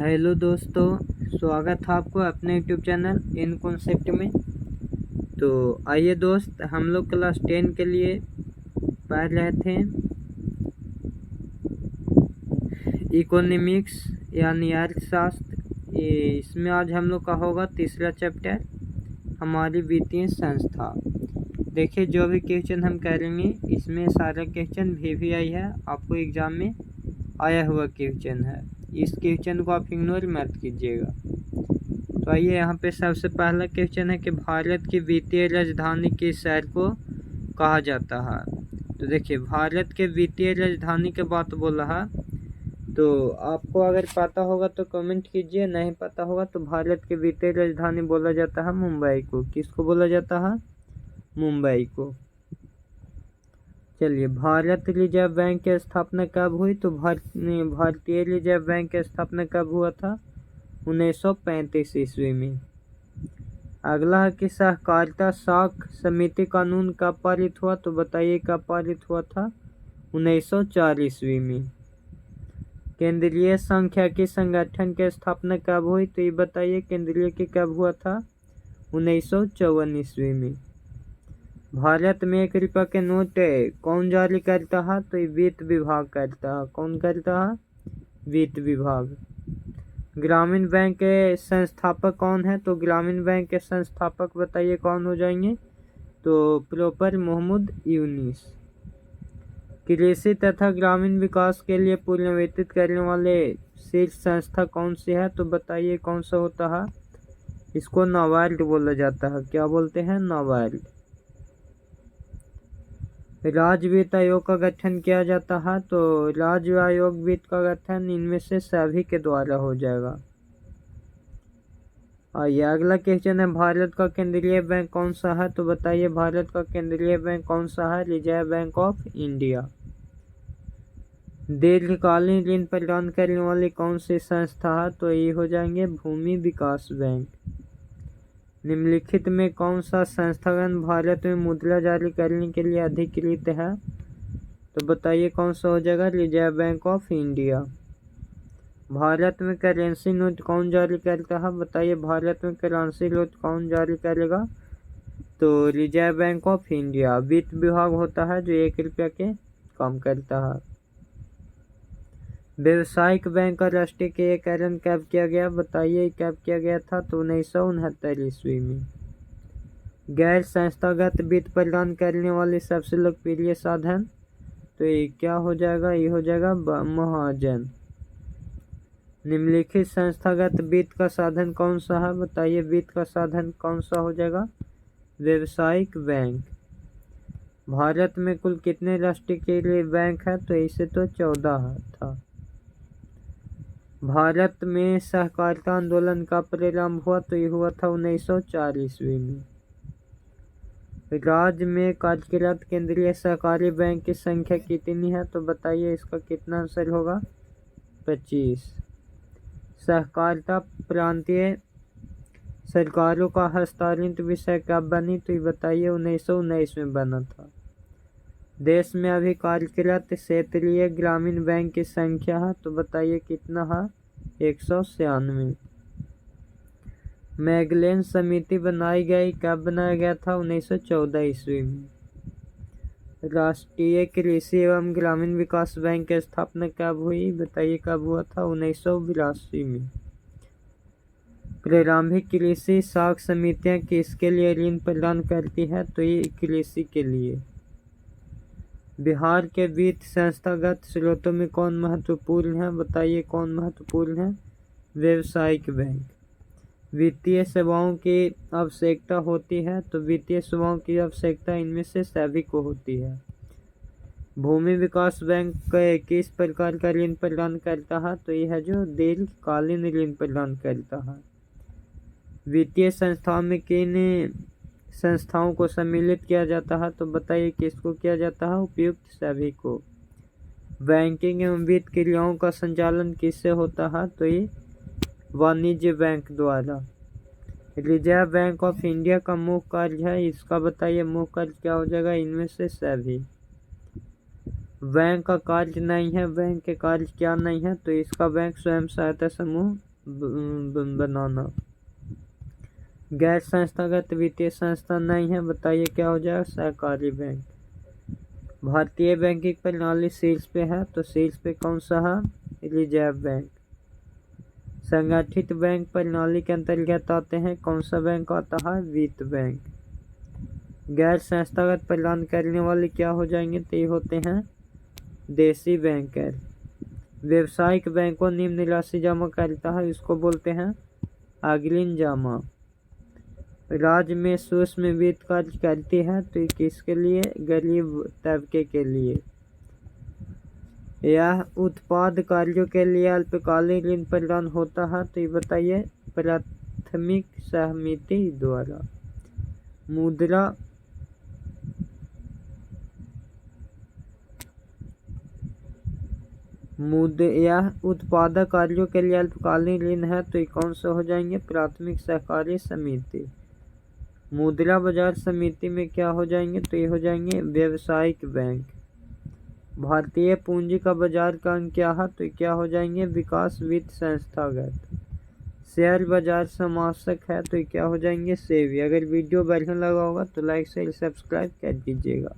Hello दोस्तों, स्वागत है आपको अपने यूट्यूब चैनल इन कॉन्सेप्ट में। तो आइए दोस्त, हम लोग क्लास 10 के लिए पढ़ रहे थे इकोनॉमिक्स यानी अर्थशास्त्र। इसमें आज हम लोग का होगा तीसरा चैप्टर, हमारी वित्तीय संस्था। देखिए, जो भी क्वेश्चन हम करेंगे इसमें सारा क्वेश्चन VVI है, आपको एग्जाम में आया हुआ क्वेश्चन है। इस क्वेश्चन को आप इग्नोर मत कीजिएगा। तो आइए, यहाँ पे सबसे पहला क्वेश्चन है कि भारत की वित्तीय राजधानी किस शहर को कहा जाता है। तो देखिए, भारत के वित्तीय राजधानी के बात बोला है, तो आपको अगर पता होगा तो कमेंट कीजिए, नहीं पता होगा तो भारत की वित्तीय राजधानी बोला जाता है मुंबई को। किसको बोला जाता है? मुंबई को। चलिए, भारत रिजर्व बैंक की स्थापना कब हुई? तो भारतीय रिजर्व बैंक की स्थापना कब हुआ था? 1935 ईस्वी में। अगला है कि सहकारिता साख समिति कानून कब पारित हुआ? तो बताइए कब पारित हुआ था? 1904 ईस्वी में। केंद्रीय सांख्यिकी संगठन की स्थापना कब हुई? तो ये बताइए केंद्रीय की कब हुआ था? 1954 ईस्वी में। भारत में 1 रुपये के नोट कौन जारी करता है? तो ये वित्त विभाग करता है। कौन करता है? वित्त विभाग। ग्रामीण बैंक के संस्थापक कौन है? तो ग्रामीण बैंक के संस्थापक बताइए कौन हो जाएंगे? तो प्रोफेसर मोहम्मद यूनुस। कृषि तथा ग्रामीण विकास के लिए पुनर्वितरित करने वाले शीर्ष संस्था कौन सी है? तो बताइए कौन सा होता है? इसको नाबार्ड बोला जाता है। क्या बोलते हैं? नाबार्ड। राज्य वित्त आयोग का गठन किया जाता है, तो राज्य आयोग वित्त का गठन इनमें से सभी के द्वारा हो जाएगा। आइए, अगला क्वेश्चन है, भारत का केंद्रीय बैंक कौन सा है? तो बताइए भारत का केंद्रीय बैंक कौन सा है? Reserve bank of India. दीर्घकालीन ऋण प्रदान करने वाली कौन सी संस्था है? तो ये हो जाएंगे भूमि विकास बैंक। निम्नलिखित में कौन सा संस्थान भारत में मुद्रा जारी करने के लिए अधिकृत है? तो बताइए कौन सा हो जाएगा? Reserve bank of India. Bharat में करेंसी नोट कौन जारी करता है? बताइए भारत में करेंसी नोट कौन जारी करेगा? तो रिजर्व बैंक ऑफ इंडिया। वित्त विभाग होता है जो 1 रुपये के काम करता है। व्यावसायिक बैंक का राष्ट्रीयकरण कब किया गया? बताइए कब किया गया था? तो 1969 ईस्वी में। गैर संस्थागत वित्त प्रदान करने वाले सबसे लोकप्रिय साधन, तो ये क्या हो जाएगा? ये हो जाएगा महाजन। निम्नलिखित संस्थागत वित्त का साधन कौन सा है? बताइए वित्त का साधन कौन सा हो जाएगा? व्यावसायिक बैंक। भारत में कुल कितने राष्ट्रीय बैंक है? तो इसे तो 14 था। भारत में सहकारिता आंदोलन का प्रारंभ हुआ? तो ये हुआ था 1904 ईस्वी में। राज्य में कार्यरत केंद्रीय सहकारी बैंक की संख्या कितनी है? तो बताइए इसका कितना आंसर होगा? 25। सहकारिता प्रांतीय सरकारों का हस्तांतरित विषय कब बनी? तो ये बताइए 1919 में बना था। देश में अभी कार्यरत क्षेत्रीय ग्रामीण बैंक की संख्या है? तो बताइए कितना है? 196। मैगलेन समिति बनाई गई कब? बनाया गया था? 1914 ईस्वी में। राष्ट्रीय कृषि एवं ग्रामीण विकास बैंक की स्थापना कब हुई? बताइए कब हुआ था? 1982 में। प्रारंभिक कृषि साख समितियां किसके लिए ऋण प्रदान करती है? तो ये कृषि के लिए। बिहार के वित्त संस्थागत स्रोतों में कौन महत्वपूर्ण है? बताइए कौन महत्वपूर्ण है? व्यावसायिक बैंक। वित्तीय सेवाओं की आवश्यकता होती है, तो वित्तीय सेवाओं की आवश्यकता इनमें से सभी को होती है। भूमि विकास बैंक किस प्रकार का ऋण प्रदान करता है? तो यह है जो दीर्घकालीन ऋण प्रदान करता है। वित्तीय संस्थाओं में किन संस्थाओं को सम्मिलित किया जाता है? तो बताइए किसको किया जाता है? उपयुक्त सभी को। बैंकिंग एवं वित्त क्रियाओं का संचालन किससे होता है? तो ये वाणिज्य बैंक द्वारा। रिजर्व बैंक ऑफ इंडिया का मुख्य कार्य है, इसका बताइए मुख्य कार्य क्या हो जाएगा? इनमें से सभी। बैंक का कार्य नहीं है, बैंक के कार्य क्या नहीं है? तो इसका बैंक स्वयं सहायता समूह बनाना। गैर संस्थागत वित्तीय संस्था नहीं है, बताइए क्या हो जाएगा, सहकारी बैंक। भारतीय बैंकिंग प्रणाली शीर्ष पे है, तो शीर्ष पे कौन सा है, रिजर्व बैंक। संगठित बैंक प्रणाली के अंतर्गत आते हैं, कौन सा बैंक आता है, वित्त बैंक। गैर संस्थागत प्रदान करने वाले क्या हो जाएंगे, तो ये होते हैं देसी बैंकर। व्यवसायिक बैंकों निम्न राशि जमा करता है, इसको बोलते हैं अग्रिम जमा। राज्य में सूक्ष्म वित्त कार्य करती है, तो ये किसके लिए, गरीब तबके के लिए। यह उत्पाद कार्यों के लिए अल्पकालीन ऋण प्रदान होता है, तो ये बताइए, प्राथमिक समिति द्वारा। यह उत्पादक कार्यों के लिए अल्पकालीन ऋण है, तो ये कौन से हो जाएंगे, प्राथमिक सहकारी समिति। मुद्रा बाजार समिति में क्या हो जाएंगे, तो ये हो जाएंगे व्यवसायिक बैंक। भारतीय पूंजी का बाजार का अंग क्या है, तो क्या हो जाएंगे, विकास वित्त संस्थागत। शेयर बाजार समावेशक है, तो क्या हो जाएंगे, सेबी। अगर वीडियो बढ़िया लगा होगा तो लाइक शेयर सब्सक्राइब कर दीजिएगा।